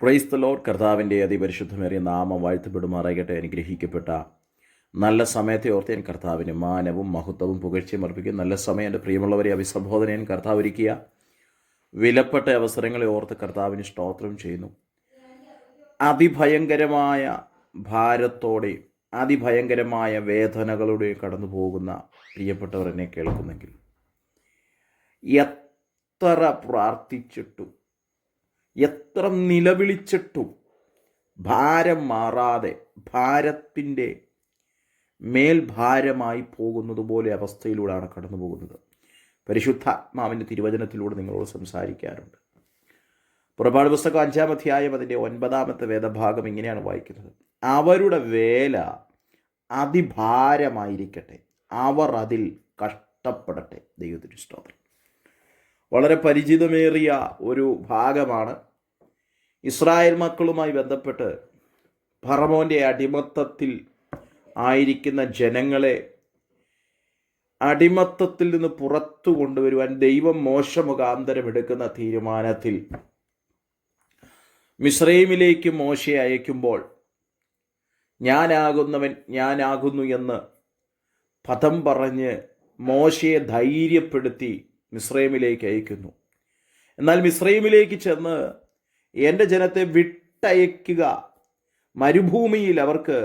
Praise the Lord. കർത്താവിൻ്റെ അതിപരിശുദ്ധമേറിയ നാമം വാഴ്ത്തപ്പെടുമാറാകട്ടെ. അനുഗ്രഹിക്കപ്പെട്ട നല്ല സമയത്തെ ഓർത്ത് ഞാൻ കർത്താവിന് മാനവും മഹത്വവും പുകഴ്ചയും അർപ്പിക്കും. നല്ല സമയം എൻ്റെ പ്രിയമുള്ളവരെ അഭിസംബോധനയും കർത്താവ് ഒരുക്കിയ വിലപ്പെട്ട അവസരങ്ങളെ ഓർത്ത് കർത്താവിന് സ്തോത്രം ചെയ്യുന്നു. അതിഭയങ്കരമായ ഭാരത്തോടെ അതിഭയങ്കരമായ വേദനകളുടെ കടന്നു പോകുന്ന പ്രിയപ്പെട്ടവർ എന്നെ കേൾക്കുന്നെങ്കിൽ എത്ര പ്രാർത്ഥിച്ചിട്ടും എത്ര നിലവിളിച്ചിട്ടും ഭാരം മാറാതെ ഭാരത്തിൻ്റെ മേൽഭാരമായി പോകുന്നത് പോലെ അവസ്ഥയിലൂടെയാണ് കടന്നു പോകുന്നത്. പരിശുദ്ധാത്മാവിൻ്റെ തിരുവചനത്തിലൂടെ നിങ്ങളോട് സംസാരിക്കാറുണ്ട്. പുറപ്പാട് പുസ്തകം 5-ാം അധ്യായം അതിൻ്റെ 9-ാമത്തെ വേദഭാഗം ഇങ്ങനെയാണ് വായിക്കുന്നത്: അവരുടെ വേല അതിഭാരമായിരിക്കട്ടെ, അവർ അതിൽ കഷ്ടപ്പെടട്ടെ. ദൈവത്തിന് സ്തോത്രം. വളരെ പരിചിതമേറിയ ഒരു ഭാഗമാണ്. ഇസ്രായേൽ മക്കളുമായി ബന്ധപ്പെട്ട് ഫറവോൻ്റെ അടിമത്തത്തിൽ ആയിരിക്കുന്ന ജനങ്ങളെ അടിമത്തത്തിൽ നിന്ന് പുറത്തു കൊണ്ടുവരുവാൻ ദൈവം മോശ മുഖാന്തരം എടുക്കുന്ന തീരുമാനത്തിൽ മിസ്രൈമിലേക്ക് മോശയെ അയക്കുമ്പോൾ ഞാനാകുന്നവൻ ഞാനാകുന്നു എന്ന് പദം പറഞ്ഞ് മോശയെ ധൈര്യപ്പെടുത്തി മിസ്രൈമിലേക്ക് അയക്കുന്നു. എന്നാൽ മിസ്രൈമിലേക്ക് ചെന്ന് എൻ്റെ ജനത്തെ വിട്ടയക്കുക, മരുഭൂമിയിൽ അവർക്ക്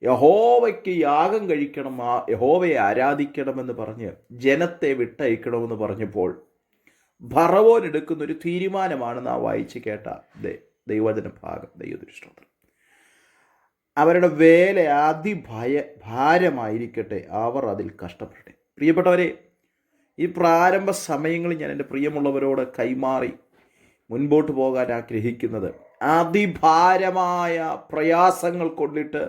യഹോവയ്ക്ക് യാഗം കഴിക്കണം, യഹോവയെ ആരാധിക്കണമെന്ന് പറഞ്ഞ് ജനത്തെ വിട്ടയക്കണമെന്ന് പറഞ്ഞപ്പോൾ ഫറവോൻ എടുക്കുന്നൊരു തീരുമാനമാണ് നാം വായിച്ച് കേട്ട ദൈവവചന ഭാഗം. ദൈവത്തിന് സ്തോത്രം. അവരുടെ വേല ഭാരമായിരിക്കട്ടെ, അവർ അതിൽ കഷ്ടപ്പെടട്ടെ. പ്രിയപ്പെട്ടവരെ, ഈ പ്രാരംഭ സമയങ്ങളിൽ ഞാൻ എൻ്റെ പ്രിയമുള്ളവരോട് കൈമാറി മുൻപോട്ട് പോകാൻ ആഗ്രഹിക്കുന്നത്, അതിഭാരമായ പ്രയാസങ്ങൾ കൊണ്ടിട്ട്,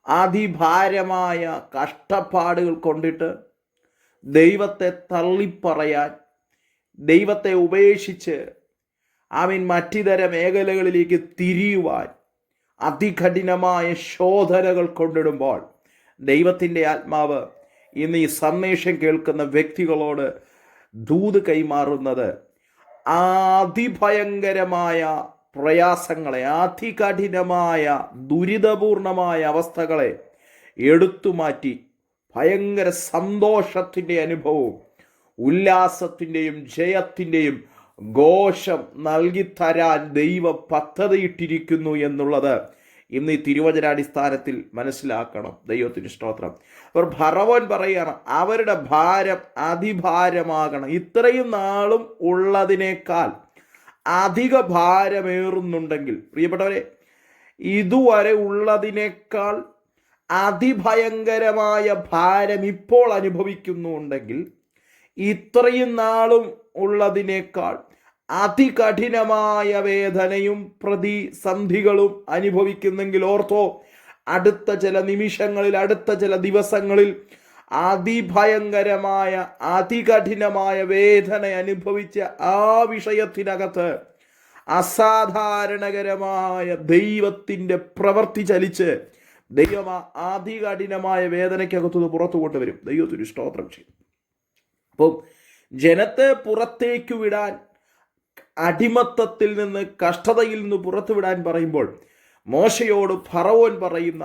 അതിഭാരമായ കഷ്ടപ്പാടുകൾ കൊണ്ടിട്ട് ദൈവത്തെ തള്ളിപ്പറയാൻ, ദൈവത്തെ ഉപേക്ഷിച്ച് മറ്റിതര മേഖലകളിലേക്ക് തിരിയുവാൻ അതികഠിനമായ ശോധനകൾ കൊണ്ടിടുമ്പോൾ ദൈവത്തിൻ്റെ ആത്മാവ് ഇന്ന് ഈ സന്ദേശം കേൾക്കുന്ന വ്യക്തികളോട് ദൂത് കൈമാറുന്നത്, അതിഭയങ്കരമായ പ്രയാസങ്ങളെ, അതികഠിനമായ ദുരിതപൂർണമായ അവസ്ഥകളെ എടുത്തുമാറ്റി ഭയങ്കര സന്തോഷത്തിൻ്റെ അനുഭവവും ഉല്ലാസത്തിൻ്റെയും ജയത്തിൻ്റെയും ഘോഷം നൽകിത്തരാൻ ദൈവം പദ്ധതിയിട്ടിരിക്കുന്നു എന്നുള്ളത് ഇന്ന് ഈ തിരുവചനാടിസ്ഥാനത്തിൽ മനസ്സിലാക്കണം. ദൈവത്തിന് സ്തോത്രം. അവർ ഫറവോൻ പറയുകയാണ്, അവരുടെ ഭാരം അതിഭാരമാകണം. ഇത്രയും നാളും ഉള്ളതിനേക്കാൾ അധിക ഭാരമേറുന്നുണ്ടെങ്കിൽ, പ്രിയപ്പെട്ടവരെ, ഇതുവരെ ഉള്ളതിനേക്കാൾ അതിഭയങ്കരമായ ഭാരം ഇപ്പോൾ അനുഭവിക്കുന്നുണ്ടെങ്കിൽ, ഇത്രയും നാളും ഉള്ളതിനേക്കാൾ അതികഠിനമായ വേദനയും പ്രതിസന്ധികളും അനുഭവിക്കുന്നെങ്കിൽ ഓർത്തോ, അടുത്ത ചില നിമിഷങ്ങളിൽ, അടുത്ത ചില ദിവസങ്ങളിൽ അതിഭയങ്കരമായ അതികഠിനമായ വേദന അനുഭവിച്ച ആ വിഷയത്തിനകത്ത് അസാധാരണകരമായ ദൈവത്തിൻ്റെ പ്രവൃത്തി ചലിച്ച് ദൈവം അതികഠിനമായ വേദനയ്ക്കകത്തുനിന്ന് പുറത്തു കൊണ്ടുവരും. ദൈവത്തിന് സ്തോത്രം ചെയ്യും. അപ്പം ജനത്തെ പുറത്തേക്ക് വിടാൻ, അടിമത്തത്തിൽ നിന്ന്, കഷ്ടതയിൽ നിന്ന് പുറത്തുവിടാൻ പറയുമ്പോൾ മോശയോട് ഫറവോൻ പറയുന്ന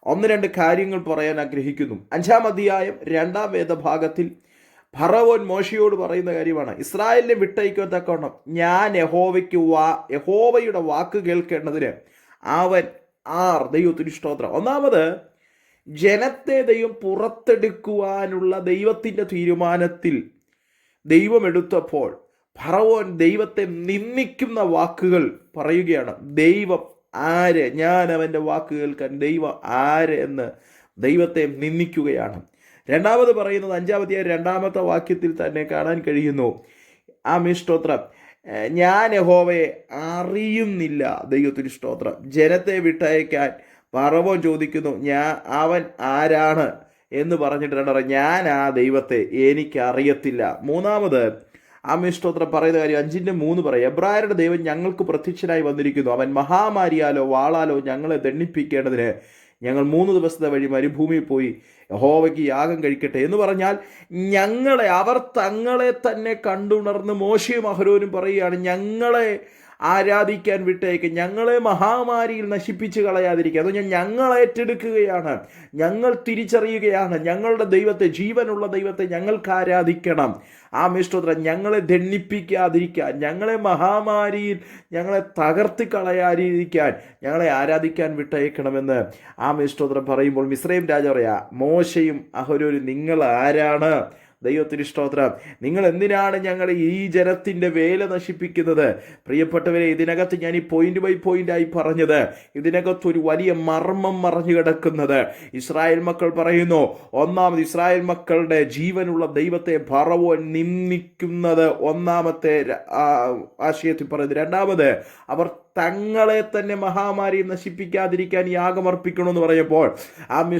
1-2 കാര്യങ്ങൾ പറയാൻ ആഗ്രഹിക്കുന്നു. 5-ാം അധ്യായം 2-ാം വേദഭാഗത്തിൽ ഫറവോൻ മോശയോട് പറയുന്ന കാര്യമാണ്, ഇസ്രായേലിനെ വിട്ടയക്കത്തക്കവണ്ണം ഞാൻ യഹോവയുടെ വാക്ക് കേൾക്കേണ്ടതിന് അവൻ ദൈവത്തിന് സ്തോത്രം. ഒന്നാമത്, ജനത്തെ ദൈവം പുറത്തെടുക്കുവാനുള്ള ദൈവത്തിൻ്റെ തീരുമാനത്തിൽ ദൈവം എടുത്തപ്പോൾ ഫറവോൻ ദൈവത്തെ നിന്ദിക്കുന്ന വാക്കുകൾ പറയുകയാണ്. ദൈവം ആര്? ഞാൻ അവൻ്റെ വാക്ക് കേൾക്കാൻ ദൈവം ആര് എന്ന് ദൈവത്തെ നിന്ദിക്കുകയാണ്. രണ്ടാമത് പറയുന്നത് 5-ാം അധ്യായം 2-ാമത്തെ വാക്യത്തിൽ തന്നെ കാണാൻ കഴിയുന്നു, സ്തോത്രം, ഞാൻ യഹോവയെ അറിയുന്നില്ല. ദൈവത്തിന് സ്തോത്രം. ജനത്തെ വിട്ടയക്കാൻ ഫറവോൻ ചോദിക്കുന്നു, അവൻ ആരാണ് എന്ന് പറഞ്ഞിട്ട് ഞാൻ ആ ദൈവത്തെ എനിക്കറിയത്തില്ല. മൂന്നാമത് സ്തോത്രം പറയുന്ന കാര്യം 5:3 പറയും, എബ്രായരുടെ ദൈവം ഞങ്ങൾക്ക് പ്രത്യക്ഷനായി വന്നിരിക്കുന്നു, അവൻ മഹാമാരിയാലോ വാളാലോ ഞങ്ങളെ ദണ്ഡിപ്പിക്കേണ്ടതിന് ഞങ്ങൾ 3 ദിവസത്തെ വഴി മരുഭൂമിയിൽ പോയി യഹോവയ്ക്ക് യാഗം കഴിക്കട്ടെ എന്ന് പറഞ്ഞാൽ അവർ തങ്ങളെ തന്നെ കണ്ടുണർന്ന് മോശയും അഹരോനും പറയുകയാണ്, ഞങ്ങളെ ആരാധിക്കാൻ വിട്ടേക്ക്. ഞങ്ങളെ മഹാമാരിയിൽ നശിപ്പിച്ച് കളയാതിരിക്കുക. അതോ ഞങ്ങൾ ഏറ്റെടുക്കുകയാണ്, ഞങ്ങൾ തിരിച്ചറിയുകയാണ് ഞങ്ങളുടെ ദൈവത്തെ, ജീവനുള്ള ദൈവത്തെ ഞങ്ങൾക്ക് ആരാധിക്കണം. സ്തോത്രം. ഞങ്ങളെ ദണ്ഡിപ്പിക്കാതിരിക്കാൻ, ഞങ്ങളെ മഹാമാരിയിൽ ഞങ്ങളെ തകർത്ത് കളയാതിരിക്കാൻ ഞങ്ങളെ ആരാധിക്കാൻ വിട്ടയക്കണമെന്ന് സ്തോത്രം പറയുമ്പോൾ മിസ്രയീം രാജാവ് പറയാ, മോശയും അഹരോനും നിങ്ങൾ ആരാണ്? ദൈവത്തിന് സ്തോത്രം. നിങ്ങൾ എന്തിനാണ് ഞങ്ങളെ ഈ ജനത്തിൻ്റെ വേല നശിപ്പിക്കുന്നത്? പ്രിയപ്പെട്ടവരെ, ഇതിനകത്ത് ഞാൻ ഈ പോയിന്റ് ബൈ പോയിന്റായി പറഞ്ഞത്, ഇതിനകത്തൊരു വലിയ മർമ്മം മറഞ്ഞു കിടക്കുന്നത്. ഇസ്രായേൽ മക്കൾ പറയുന്നു, ഒന്നാമത് ഇസ്രായേൽ മക്കളുടെ ജീവനുള്ള ദൈവത്തെ ഫറവോൻ നിന്ദിക്കുന്നത് ഒന്നാമത്തെ ആശയത്തിൽ പറയുന്നത്. രണ്ടാമത്, അവർ തങ്ങളെ തന്നെ മഹാമാരിയെ നശിപ്പിക്കാതിരിക്കാൻ യാഗമർപ്പിക്കണമെന്ന് പറയുമ്പോൾ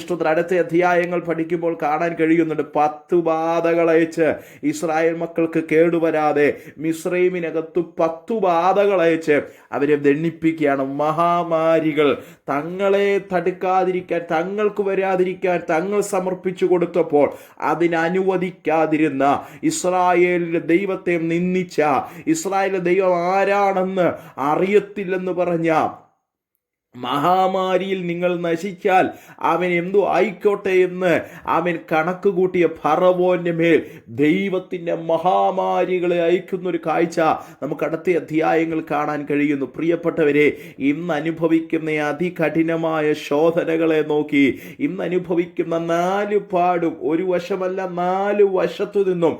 സ്തോത്രം അടുത്ത അധ്യായങ്ങൾ പഠിക്കുമ്പോൾ കാണാൻ കഴിയുന്നുണ്ട്. 10 ബാധകളയച്ച് ഇസ്രായേൽ മക്കൾക്ക് കേടുവരാതെ മിസ്രൈമിനകത്ത് 10 ബാധകളയച്ച് അവരെ ദണ്ഡിപ്പിക്കുകയാണ്. മഹാമാരികൾ തങ്ങളെ തടുക്കാതിരിക്കാൻ, തങ്ങൾക്ക് വരാതിരിക്കാൻ തങ്ങൾ സമർപ്പിച്ചു കൊടുത്തപ്പോൾ അതിനനുവദിക്കാതിരുന്ന ഇസ്രായേലിന്റെ ദൈവത്തെ നിന്ദിച്ച, ഇസ്രായേലിന്റെ ദൈവം ആരാണെന്ന് അറിയത്തില്ലെന്ന് പറഞ്ഞ, മഹാമാരിയിൽ നിങ്ങൾ നശിച്ചാൽ അവൻ എന്തോ ആയിക്കോട്ടെ എന്ന് അവൻ കണക്ക് കൂട്ടിയ ഫറവോന്റെ മേൽ ദൈവത്തിൻ്റെ മഹാമാരികളെ അയക്കുന്നൊരു കാഴ്ച നമുക്ക് അടുത്ത അധ്യായങ്ങൾ കാണാൻ കഴിയുന്നു. പ്രിയപ്പെട്ടവരെ, ഇന്ന് അനുഭവിക്കുന്ന അതികഠിനമായ ശോധനകളെ നോക്കി, ഇന്ന് അനുഭവിക്കുന്ന 4 പാടും, ഒരു വശമല്ല 4 വശത്തു നിന്നും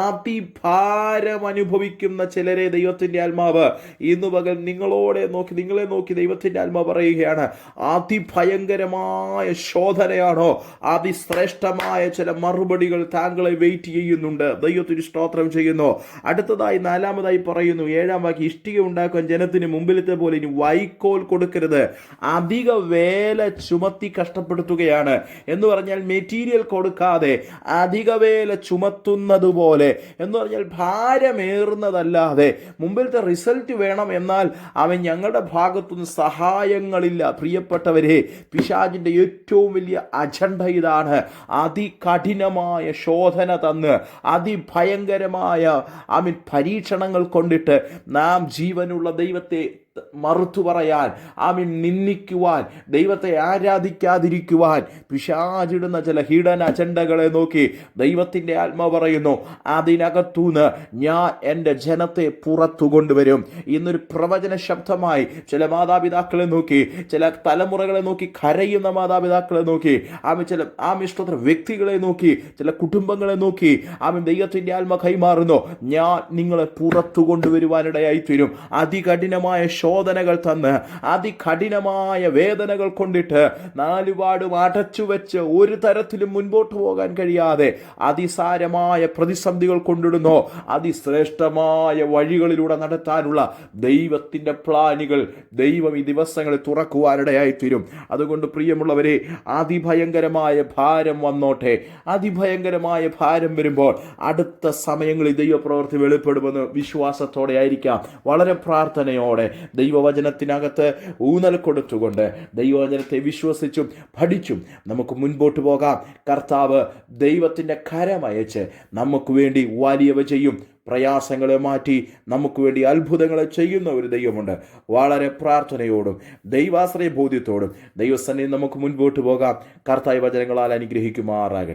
അതിഭാരം അനുഭവിക്കുന്ന ചിലരെ ദൈവത്തിൻ്റെ ആത്മാവ് ഇന്ന് പകൽ നിങ്ങളെ നോക്കി ദൈവത്തിൻ്റെ ആത്മാവ് പറയുകയാണ്, അതിഭയങ്കരമായ ശോധനയാണോ? അതിശ്രേഷ്ഠമായ ചില മറുപടികൾ താങ്കളെ വെയിറ്റ് ചെയ്യുന്നുണ്ട്. ദൈവത്തിന് സ്തോത്രം ചെയ്യുന്നു. അടുത്തതായി 4-ാമതായി പറയുന്നു, 7-ാം വാക്യം, ഇഷ്ടിക ഉണ്ടാക്കാൻ ജനത്തിന് മുമ്പിലത്തെ പോലെ ഇനി വൈക്കോൽ കൊടുക്കരുത്. അധിക വേല ചുമത്തി കഷ്ടപ്പെടുത്തുകയാണ് എന്ന് പറഞ്ഞാൽ മെറ്റീരിയൽ കൊടുക്കാതെ അധിക വേല ചുമത്തുന്നത് പോലെ, എന്ന് പറഞ്ഞാൽ ഭാരമേറുന്നതല്ലാതെ മുമ്പിലത്തെ റിസൾട്ട് വേണം, എന്നാൽ അവൻ ഞങ്ങളുടെ ഭാഗത്തുനിന്ന് സഹായങ്ങളില്ല. പ്രിയപ്പെട്ടവരെ, പിശാചിൻ്റെ ഏറ്റവും വലിയ അജണ്ട ഇതാണ്. അതികഠിനമായ ശോധന തന്ന്, അതിഭയങ്കരമായ പരീക്ഷണങ്ങൾ കൊണ്ടിട്ട് നാം ജീവനുള്ള ദൈവത്തെ മറുത്തു പറയാൻ, നിന്ദിക്കുവാൻ, ദൈവത്തെ ആരാധിക്കാതിരിക്കുവാൻ പിശാചിടുന്ന ചില ഹിഡൻ അജണ്ടകളെ നോക്കി ദൈവത്തിൻ്റെ ആത്മാവ് പറയുന്നു, അതിനകത്തുനിന്ന് ഞാൻ എൻ്റെ ജനത്തെ പുറത്തു കൊണ്ടുവരും. ഇന്നൊരു പ്രവചന ശബ്ദമായി ചില മാതാപിതാക്കളെ നോക്കി, ചില തലമുറകളെ നോക്കി കരയുന്ന മാതാപിതാക്കളെ നോക്കി, ചില സ്തോത്രം വ്യക്തികളെ നോക്കി, ചില കുടുംബങ്ങളെ നോക്കി ദൈവത്തിൻ്റെ ആത്മ കൈമാറുന്നു, ഞാൻ നിങ്ങളെ പുറത്തു കൊണ്ടുവരുവാനിടയായി തീരും. അതികഠിനമായ ശോധനകൾ തന്ന്, അതികഠിനമായ വേദനകൾ കൊണ്ടിട്ട് 4 പാടും അടച്ചു വെച്ച് ഒരു തരത്തിലും മുൻപോട്ട് പോകാൻ കഴിയാതെ അതിസാരമായ പ്രതിസന്ധികൾ കൊണ്ടിടുന്നു. അതിശ്രേഷ്ഠമായ വഴികളിലൂടെ നടത്താനുള്ള ദൈവത്തിൻ്റെ പ്ലാനുകൾ ദൈവം ഈ ദിവസങ്ങളിൽ തുറക്കുവാനിടയായി തീരും. അതുകൊണ്ട് പ്രിയമുള്ളവരെ, അതിഭയങ്കരമായ ഭാരം വന്നോട്ടെ. അതിഭയങ്കരമായ ഭാരം വരുമ്പോൾ അടുത്ത സമയങ്ങളിൽ ദൈവപ്രവൃത്തി വെളിപ്പെടുമെന്ന് വിശ്വാസത്തോടെ ആയിരിക്കാം, വളരെ പ്രാർത്ഥനയോടെ ദൈവവചനത്തിനകത്ത് ഊന്നൽ കൊടുത്തുകൊണ്ട് ദൈവവചനത്തെ വിശ്വസിച്ചും പഠിച്ചും നമുക്ക് മുൻപോട്ട് പോകാം. കർത്താവ് ദൈവത്തിൻ്റെ കരമയച്ച് നമുക്ക് വേണ്ടി വലിയവ ചെയ്യും. പ്രയാസങ്ങളെ മാറ്റി നമുക്ക് വേണ്ടി അത്ഭുതങ്ങളെ ചെയ്യുന്ന ഒരു ദൈവമുണ്ട്. വളരെ പ്രാർത്ഥനയോടും ദൈവാശ്രയ ബോധ്യത്തോടും ദൈവസന്നിധിയിൽ നമുക്ക് മുൻപോട്ട് പോകാം. കർത്താവ് വചനങ്ങളാൽ അനുഗ്രഹിക്കുമാറാകട്ടെ.